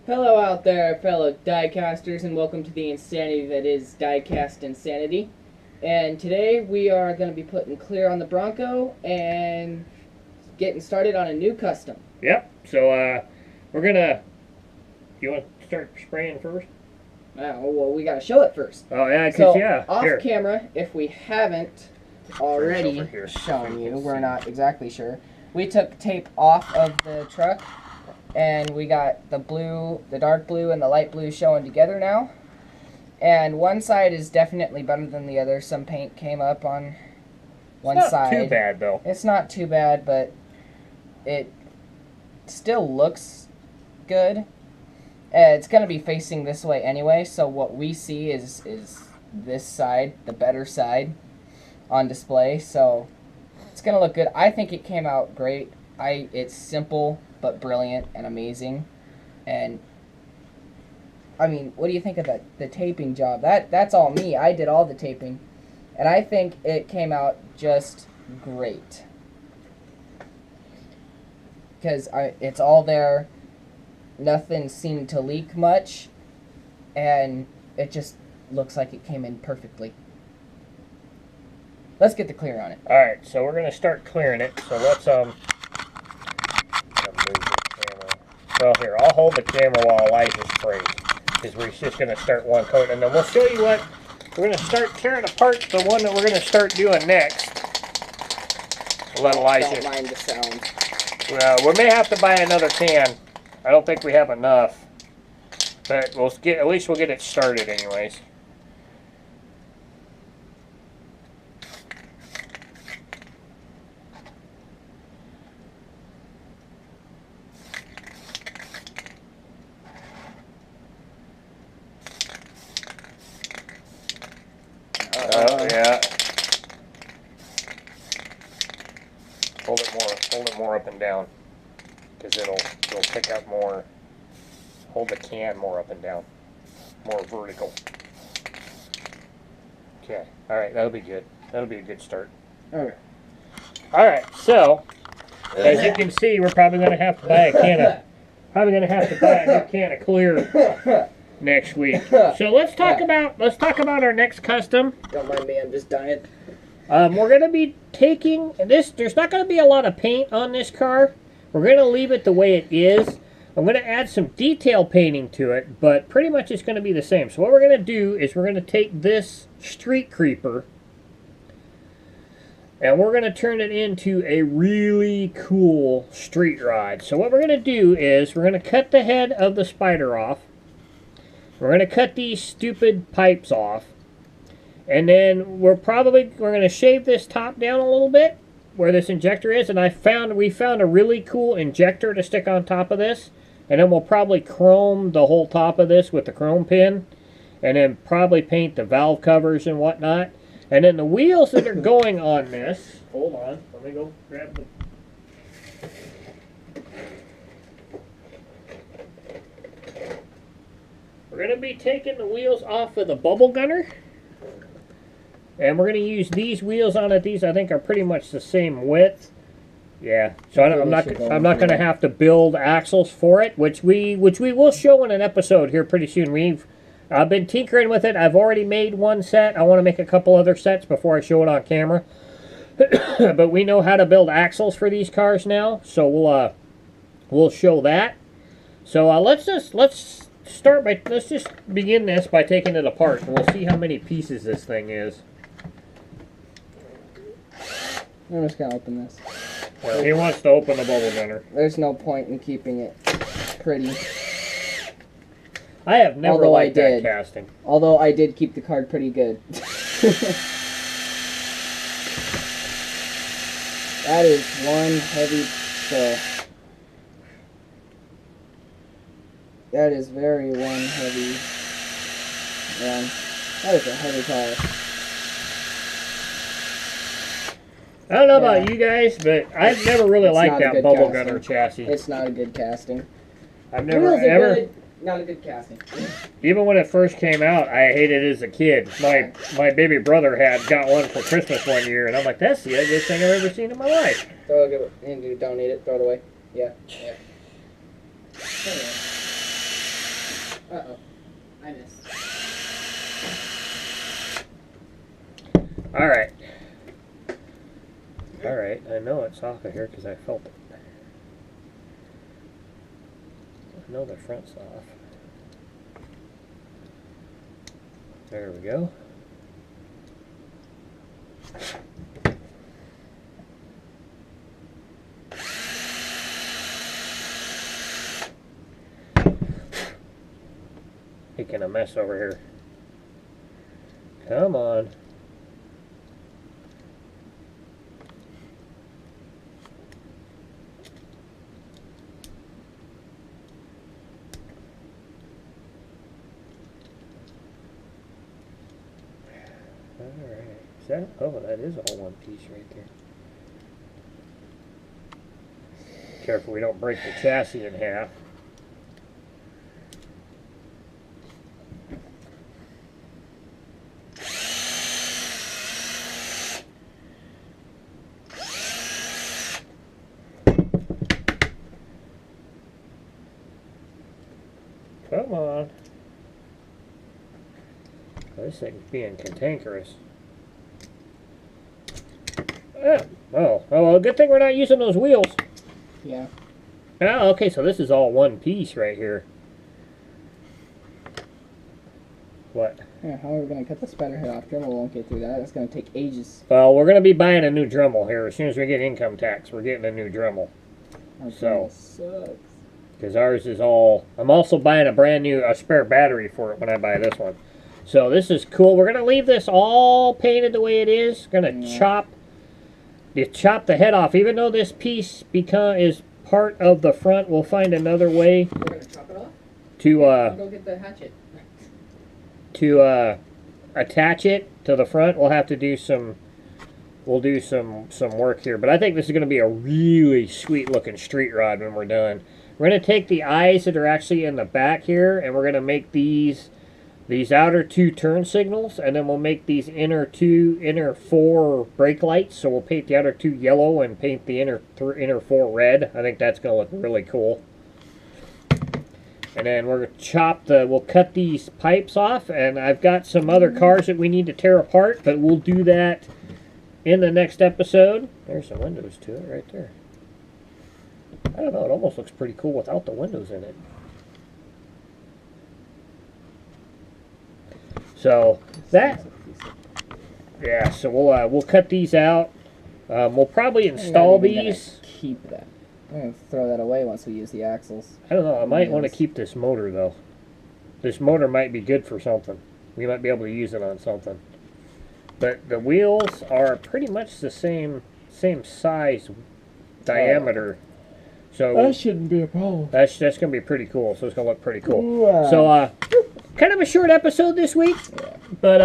Hello out there, fellow diecasters, and welcome to the insanity that is diecast insanity. And today we are going to be putting clear on the Bronco and getting started on a new custom. Yep. So we're gonna. You want to start spraying first? Well, we got to show it first. Oh yeah, So yeah. off Here. camera, if we haven't already over here. shown you, we're not exactly sure. We took tape off of the truck, and we got the blue, the dark blue, and the light blue showing together now. And one side is definitely better than the other. Some paint came up on one side. Not too bad though. It's not too bad, but it still looks good. It's going to be facing this way anyway, so what we see is this side, the better side, on display. So it's going to look good. I think it came out great. It's simple but brilliant and amazing. And I mean, what do you think of the taping job? That's all me. I did all the taping, and I think it came out just great. Because it's all there. Nothing seemed to leak much, and it just looks like it came in perfectly. Let's get the clear on it. All right, so we're gonna start clearing it. So let's move the camera. Well, here I'll hold the camera while Elijah sprays, because we're just gonna start one coat, and then we'll show you what we're gonna start tearing apart. The one that we're gonna start doing next. We'll let Elijah. Don't mind the sound. Well, we may have to buy another can. I don't think we have enough, but at least we'll get it started anyways. Yeah. Hold it more up and down, because it'll pick up more. Hold the can more up and down, more vertical. Okay. All right. That'll be good. That'll be a good start. Okay. All right. So, as you can see, we're probably going to have to buy a new can of clear next week. So let's talk about our next custom. Don't mind me, I'm just dying. We're going to be taking this. There's not going to be a lot of paint on this car. We're going to leave it the way it is. I'm going to add some detail painting to it, but pretty much it's going to be the same. So what we're going to do is we're going to take this street creeper and we're going to turn it into a really cool street ride. So what we're going to do is we're going to cut the head of the spider off. We're going to cut these stupid pipes off. And then we're going to shave this top down a little bit where this injector is, and we found a really cool injector to stick on top of this, and then we'll probably chrome the whole top of this with the chrome pin, and then probably paint the valve covers and whatnot. And then the wheels that are going on this, hold on, let me go grab the... We're going to be taking the wheels off of the bubble gunner. And we're going to use these wheels on it. These, I think, are pretty much the same width. Yeah. So I'm not going to have to build axles for it, which we will show in an episode here pretty soon. I've been tinkering with it. I've already made one set. I want to make a couple other sets before I show it on camera. But we know how to build axles for these cars now, so we'll show that. So let's just begin this by taking it apart, and we'll see how many pieces this thing is. I'm just going to open this. Well, he wants to open the bubble gunner. There's no point in keeping it pretty. I have never liked that casting. Although I did keep the card pretty good. That is one heavy... that is very one heavy... Man, that is a heavy car. I don't know about you guys, but I've never really liked that bubble gunner chassis. It's not a good casting. I've never ever... Not a good casting. Even when it first came out, I hated it as a kid. My baby brother got one for Christmas one year, and I'm like, that's the ugliest thing I've ever seen in my life. Throw it, don't need it, throw it away. Yeah. Uh-oh. I missed. Alright. Alright, I know it's off of here because I felt it. I know the front's off. There we go. Making a mess over here. Come on. Alright. Is that? Oh, that is all one piece right there. Careful we don't break the chassis in half. Come on. This thing's being cantankerous. Oh, well, good thing we're not using those wheels. Yeah. Oh, okay, so this is all one piece right here. What? Yeah, how are we going to cut the spider head off? Dremel won't get through that. It's going to take ages. Well, we're going to be buying a new Dremel here. As soon as we get income tax, we're getting a new Dremel. So, sucks. because ours is all... I'm also buying a spare battery for it when I buy this one. So this is cool. We're going to leave this all painted the way it is. Going to chop the head off. Even though this piece is part of the front, we'll find another way We're going to chop it off? to Go get the hatchet. attach it to the front. We'll have to do some work here. But I think this is going to be a really sweet looking street rod when we're done. We're going to take the eyes that are actually in the back here, and we're going to make these outer two turn signals, and then we'll make these inner four brake lights. So we'll paint the outer two yellow and paint the inner four red. I think that's going to look really cool. And then we'll cut these pipes off, and I've got some other cars that we need to tear apart, but we'll do that in the next episode. There's some windows to it right there. I don't know, it almost looks pretty cool without the windows in it. So so we'll cut these out. We'll probably install these. Keep that. I'm gonna throw that away once we use the axles. I don't know. I might want to keep this motor though. This motor might be good for something. We might be able to use it on something. But the wheels are pretty much the same size, diameter. So that shouldn't be a problem. That's gonna be pretty cool. So it's gonna look pretty cool. Wow. So kind of a short episode this week, but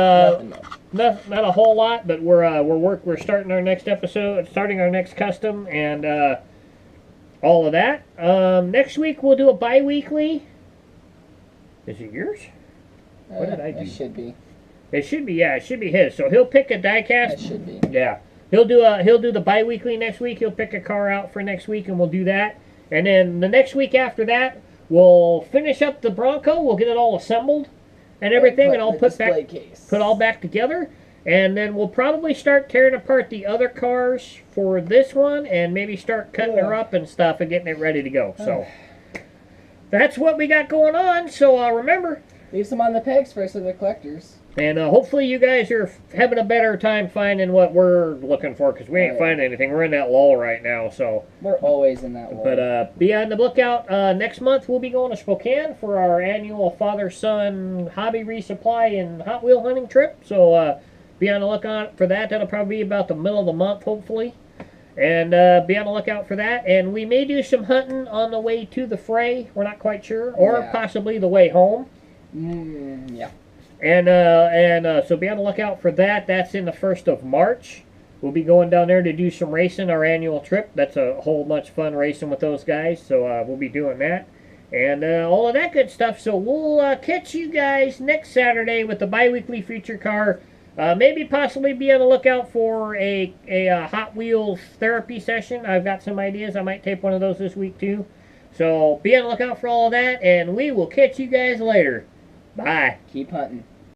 not a whole lot. But we're starting our next episode, starting our next custom, and all of that. Next week we'll do a bi-weekly. Is it yours? What did I do? It should be. It should be, yeah. It should be his. So he'll pick a diecast. It should be. Yeah. He'll do the bi-weekly next week. He'll pick a car out for next week, and we'll do that. And then the next week after that, we'll finish up the Bronco. We'll get it all assembled and everything, and I'll put all back together. And then we'll probably start tearing apart the other cars for this one, and maybe start cutting her up and stuff and getting it ready to go. So that's what we got going on. So remember, leave some on the pegs for us of the collectors. And hopefully you guys are having a better time finding what we're looking for, because we ain't finding anything. We're in that lull right now, so. We're always in that lull. But be on the lookout. Next month we'll be going to Spokane for our annual father-son hobby resupply and Hot Wheel hunting trip. So be on the lookout for that. That'll probably be about the middle of the month, hopefully. And be on the lookout for that. And we may do some hunting on the way to the fray. We're not quite sure. Or possibly the way home. Yeah. And so be on the lookout for that. That's in the 1st of March. We'll be going down there to do some racing, our annual trip. That's a whole much fun racing with those guys. So we'll be doing that. And all of that good stuff. So we'll catch you guys next Saturday with the bi-weekly feature car. Maybe possibly be on the lookout for a Hot Wheels therapy session. I've got some ideas. I might tape one of those this week too. So be on the lookout for all of that, and we will catch you guys later. Bye. Keep hunting.